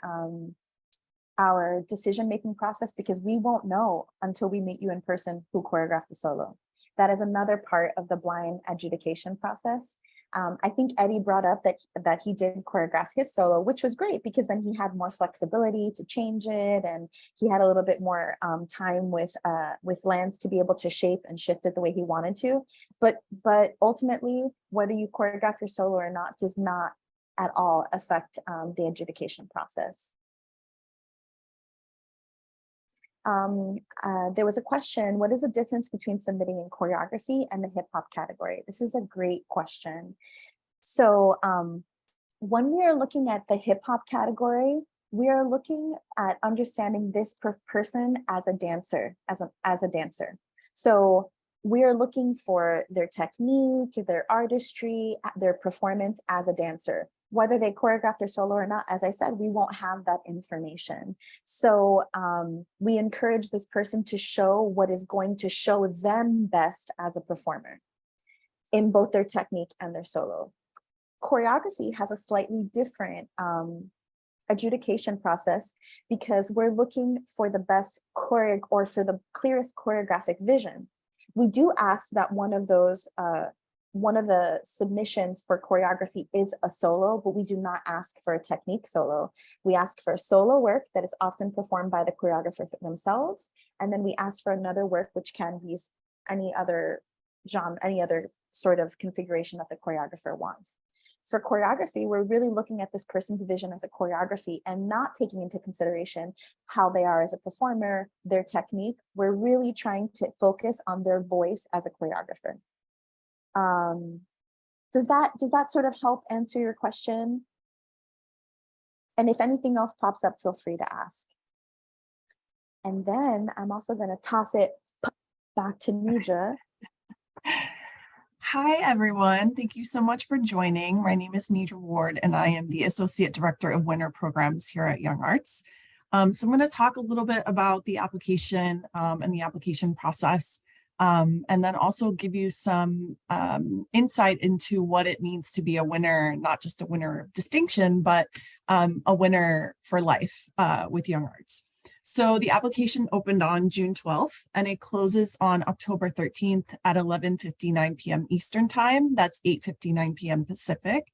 our decision-making process, because we won't know until we meet you in person who choreographed the solo. That is another part of the blind adjudication process. I think Eddie brought up that he did choreograph his solo, which was great because then he had more flexibility to change it, and he had a little bit more time with Lance to be able to shape and shift it the way he wanted to. But ultimately, whether you choreograph your solo or not does not at all affect the adjudication process. There was a question, what is the difference between submitting in choreography and the hip hop category? This is a great question. So when we are looking at the hip hop category, we are looking at understanding this person as a dancer, as a dancer. So we are looking for their technique, their artistry, their performance as a dancer. Whether they choreograph their solo or not, as I said, we won't have that information. So we encourage this person to show what is going to show them best as a performer in both their technique and their solo. Choreography has a slightly different adjudication process because we're looking for the best choreo or for the clearest choreographic vision. We do ask that one of those one of the submissions for choreography is a solo, but we do not ask for a technique solo. We ask for a solo work that is often performed by the choreographer themselves. And then we ask for another work, which can be any other genre, any other sort of configuration that the choreographer wants. For choreography, we're really looking at this person's vision as a choreography and not taking into consideration how they are as a performer, their technique. We're really trying to focus on their voice as a choreographer. Does that sort of help answer your question? And if anything else pops up, feel free to ask. And then I'm also going to toss it back to Nidra. Hi, everyone. Thank you so much for joining. My name is Nidra Ward, and I am the Associate Director of Winter Programs here at YoungArts. So I'm going to talk a little bit about the application and the application process, and then also give you some insight into what it means to be a winner, not just a winner of distinction, but a winner for life with YoungArts. So the application opened on June 12th, and it closes on October 13th at 11:59 p.m. Eastern Time. That's 8:59 p.m. Pacific.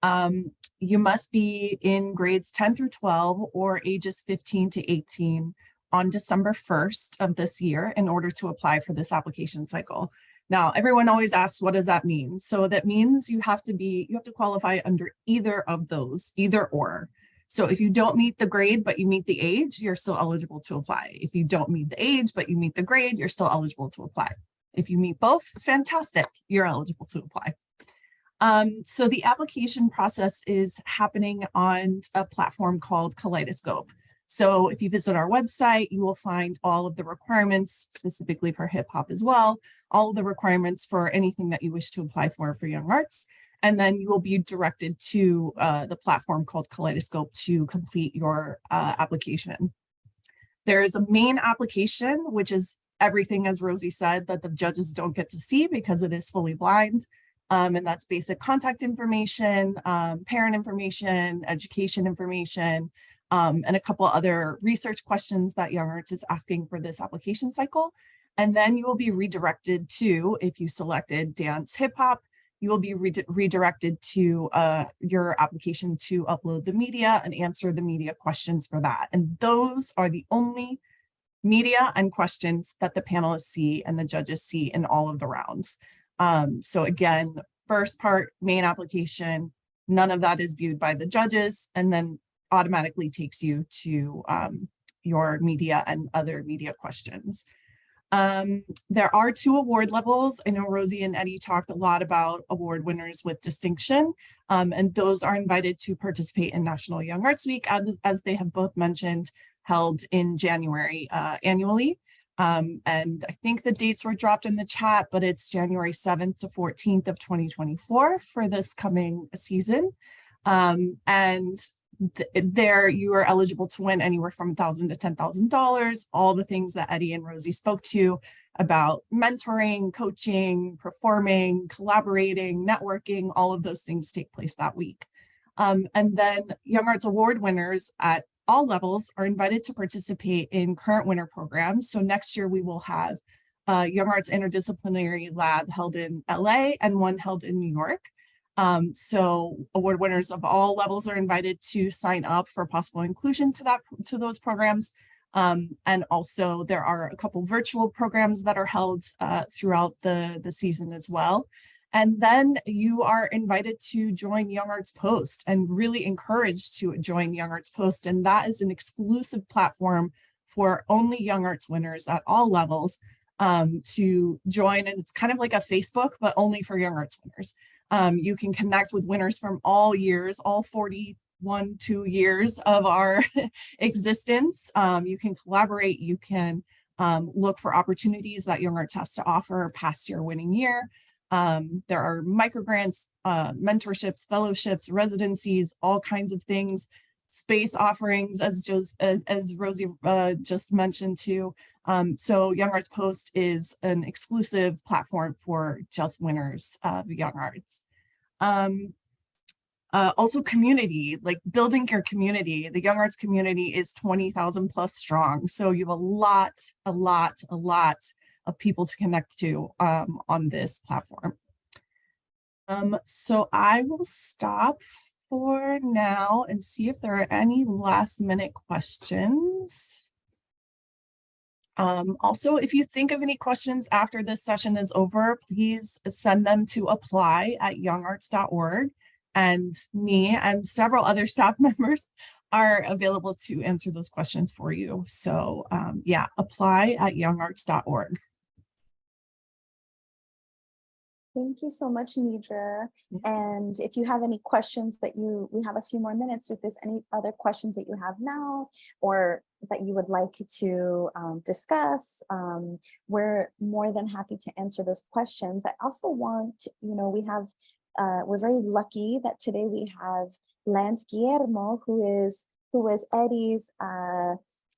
You must be in grades 10 through 12 or ages 15 to 18 on December 1st of this year in order to apply for this application cycle. Now, everyone always asks, what does that mean? So that means you have to qualify under either of those, either or. So if you don't meet the grade, but you meet the age, you're still eligible to apply. If you don't meet the age, but you meet the grade, you're still eligible to apply. If you meet both, fantastic, you're eligible to apply. So the application process is happening on a platform called Kaleidoscope. So if you visit our website, you will find all of the requirements, specifically for hip hop as well, all of the requirements for anything that you wish to apply for YoungArts. And then you will be directed to the platform called Kaleidoscope to complete your application. There is a main application, which is everything, as Rosie said, that the judges don't get to see because it is fully blind. And that's basic contact information, parent information, education information, and a couple other research questions that YoungArts is asking for this application cycle. And then you will be redirected to, if you selected dance hip hop, you will be redirected to your application to upload the media and answer the media questions for that. And those are the only media and questions that the panelists see and the judges see in all of the rounds. So again, first part, main application, none of that is viewed by the judges, and then automatically takes you to your media and other media questions. There are 2 award levels. I know Rosie and Eddie talked a lot about award winners with distinction, and those are invited to participate in National Young Arts Week, as they have both mentioned, held in January annually. And I think the dates were dropped in the chat, but it's January 7th to 14th of 2024 for this coming season. And there you are eligible to win anywhere from $1,000 to $10,000, all the things that Eddie and Rosie spoke to about mentoring, coaching, performing, collaborating, networking, all of those things take place that week. And then Young Arts Award winners at all levels are invited to participate in current winter programs. So next year we will have a Young Arts Interdisciplinary Lab held in LA and one held in New York. So award winners of all levels are invited to sign up for possible inclusion to those programs. And also there are a couple virtual programs that are held throughout the season as well. And then you are invited to join Young Arts Post and really encouraged to join Young Arts Post. And that is an exclusive platform for only Young Arts winners at all levels to join. And it's kind of like a Facebook, but only for Young Arts winners. You can connect with winners from all years, all 2 years of our existence. You can collaborate, you can look for opportunities that Young Arts has to offer past your winning year. There are microgrants, mentorships, fellowships, residencies, all kinds of things, space offerings, as Rosie just mentioned too. So Young Arts Post is an exclusive platform for just winners of Young Arts. Also community, like building your community. The Young Arts community is 20,000 plus strong. So you have a lot of people to connect to on this platform. So I will stop for now and see if there are any last minute questions. Also, if you think of any questions after this session is over, please send them to apply@youngarts.org. And me and several other staff members are available to answer those questions for you. So yeah, apply@youngarts.org. Thank you so much, Nidra. And if you have any questions we have a few more minutes, if there's any other questions that you have now or that you would like to discuss, we're more than happy to answer those questions. I also want, we're very lucky that today we have Lance Guillermo, who was Eddie's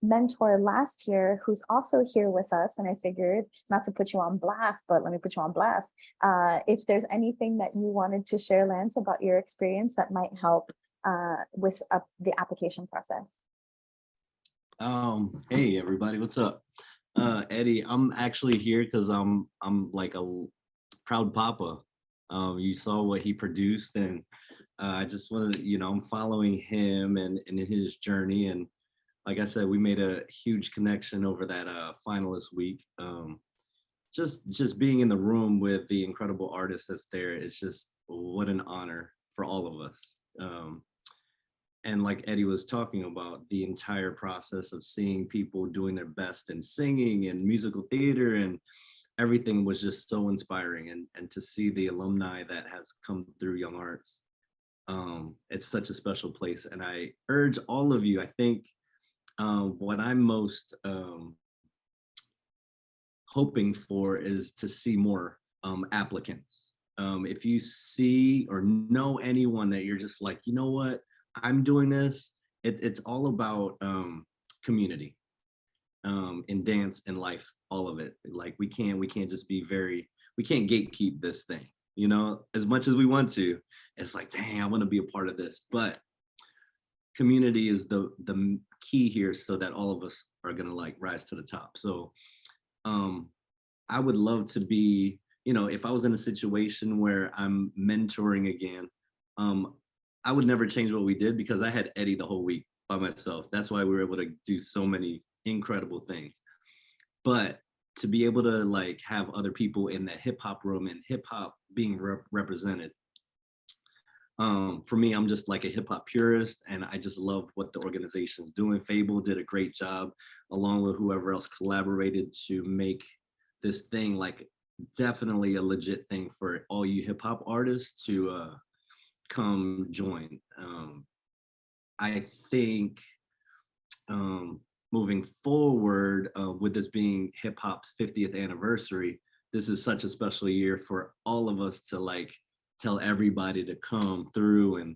mentor last year, who's also here with us. And I figured, not to put you on blast, but let me put you on blast. If there's anything that you wanted to share, Lance, about your experience that might help with the application process. Hey everybody, what's up? Eddie, I'm actually here because I'm like a proud papa. You saw what he produced, and I just wanted to, I'm following him and his journey. And like I said, we made a huge connection over that finalist week. Just being in the room with the incredible artist that's there, it's just what an honor for all of us. And like Eddie was talking about, the entire process of seeing people doing their best in singing and musical theater and everything was just so inspiring. And to see the alumni that has come through Young Arts, it's such a special place. And I urge all of you, I think what I'm most hoping for is to see more applicants. If you see or know anyone that you're just like, you know what, I'm doing this, it's all about community in dance and life, all of it. Like we can't just be we can't gatekeep this thing, as much as we want to. It's like, dang, I want to be a part of this, but community is the key here, so that all of us are gonna like rise to the top. So I would love to be, if I was in a situation where I'm mentoring again, I would never change what we did, because I had Eddie the whole week by myself. That's why we were able to do so many incredible things. But to be able to like have other people in the hip hop room and hip hop being represented, for me, I'm just like a hip hop purist, and I just love what the organization's doing. Fable did a great job, along with whoever else collaborated, to make this thing like definitely a legit thing for all you hip hop artists to come join. I think moving forward, with this being hip hop's 50th anniversary, this is such a special year for all of us to like tell everybody to come through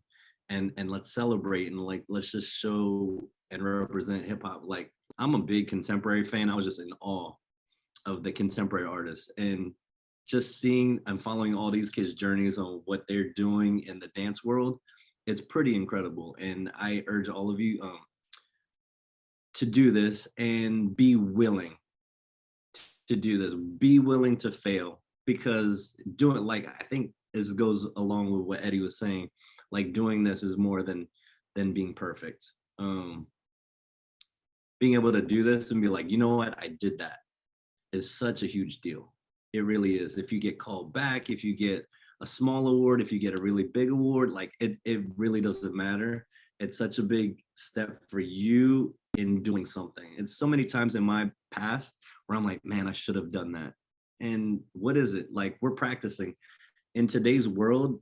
and let's celebrate, and like let's just show and represent hip hop. Like I'm a big contemporary fan. I was just in awe of the contemporary artists, and just seeing and following all these kids' journeys on what they're doing in the dance world, it's pretty incredible. And I urge all of you to do this and be willing to do this. Be willing to fail, because doing, like, I think this goes along with what Eddie was saying, like doing this is more than being perfect. Being able to do this and be like, you know what, I did that, is such a huge deal. It really is. If you get called back, if you get a small award, if you get a really big award, like it really doesn't matter. It's such a big step for you in doing something. It's so many times in my past where I'm like, man, I should have done that. And what is it? Like, we're practicing. In today's world,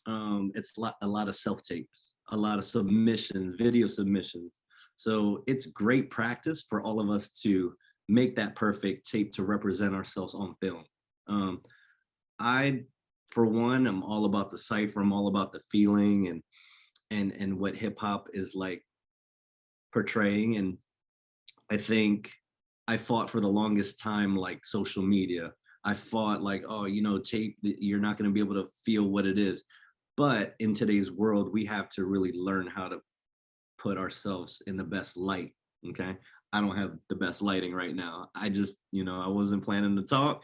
it's a lot of self-tapes, a lot of submissions, video submissions. So it's great practice for all of us to make that perfect tape to represent ourselves on film. I, for one, I'm all about the cipher. I'm all about the feeling and what hip hop is like portraying. And I think I fought for the longest time, like social media. I fought like, oh, you know, tape, you're not going to be able to feel what it is. But in today's world, we have to really learn how to put ourselves in the best light. Okay. I don't have the best lighting right now. I just, you know, I wasn't planning to talk.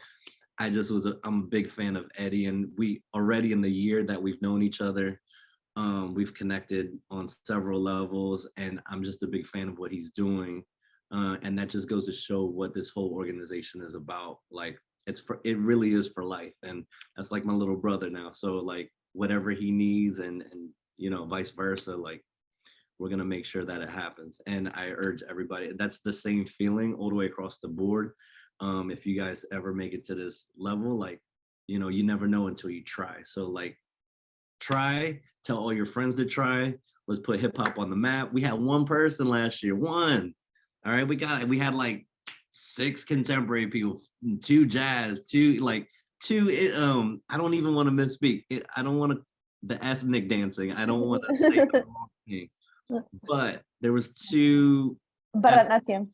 I'm a big fan of Eddie, and we already in the year that we've known each other, we've connected on several levels, and I'm just a big fan of what he's doing. And that just goes to show what this whole organization is about. Like it really is for life. And that's like my little brother now. So like whatever he needs and vice versa, like we're going to make sure that it happens. And I urge everybody, that's the same feeling all the way across the board. If you guys ever make it to this level, like, you never know until you try. So like, try, tell all your friends to try. Let's put hip hop on the map. We had one person last year, one. All right, we had like 6 contemporary people, 2 jazz, 2 I don't even want to misspeak. I don't want to the ethnic dancing. I don't want to say the wrong thing. But there was 2 Bharatanatyam,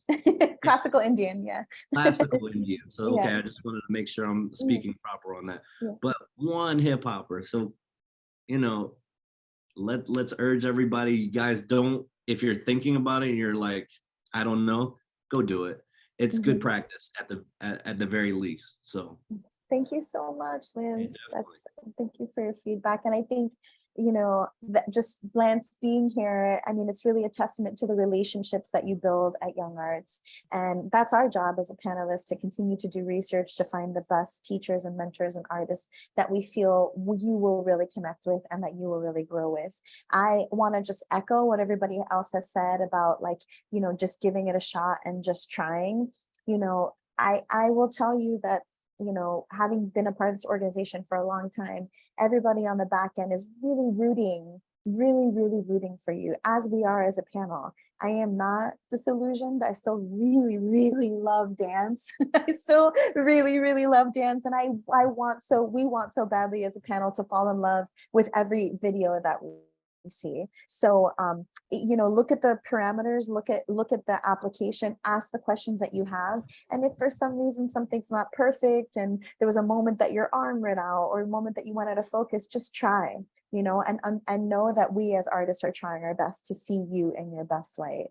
classical Indian, yeah. classical Indian. So okay, Yeah. I just wanted to make sure I'm speaking proper on that. Yeah. But one hip hopper. So, let's urge everybody, you guys don't, if you're thinking about it and you're like, I don't know, go do it. It's good practice at the very least. So Thank you so much, Lance. Yeah, Thank you for your feedback. And I think, that just Lance being here, I mean, it's really a testament to the relationships that you build at YoungArts. And that's our job as a panelist, to continue to do research, to find the best teachers and mentors and artists that we feel you will really connect with and that you will really grow with. I want to just echo what everybody else has said about, like, just giving it a shot and just trying. I will tell you that, having been a part of this organization for a long time, everybody on the back end is really rooting for you, as we are as a panel. I am not disillusioned. I still really love dance. I still really love dance. And we want so badly as a panel to fall in love with every video that we see. So look at the parameters, look at the application, ask the questions that you have. And if for some reason something's not perfect and there was a moment that your arm ran out or a moment that you went out of focus, just try, and know that we as artists are trying our best to see you in your best light.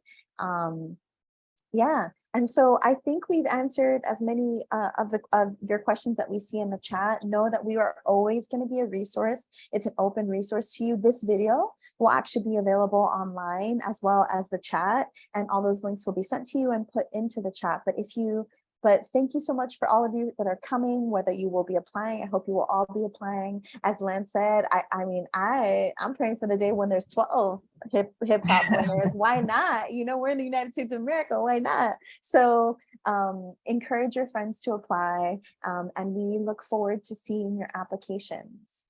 Yeah, and so I think we've answered as many of your questions that we see in the chat. Know that we are always going to be a resource. It's an open resource to you. This video will actually be available online, as well as the chat, and all those links will be sent to you and put into the chat. But thank you so much for all of you that are coming, whether you will be applying. I hope you will all be applying. As Lance said, I'm praying for the day when there's 12 hip hop winners. Why not? We're in the United States of America. Why not? So encourage your friends to apply, and we look forward to seeing your applications.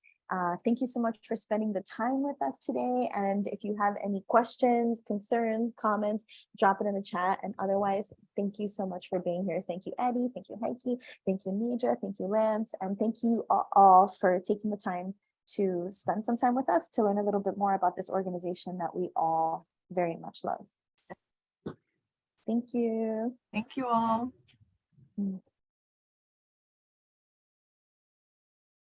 Thank you so much for spending the time with us today. And if you have any questions, concerns, comments, drop it in the chat. And otherwise, thank you so much for being here. Thank you, Eddie. Thank you, Heike. Thank you, Nidra. Thank you, Lance. And thank you all for taking the time to spend some time with us to learn a little bit more about this organization that we all very much love. Thank you. Thank you all.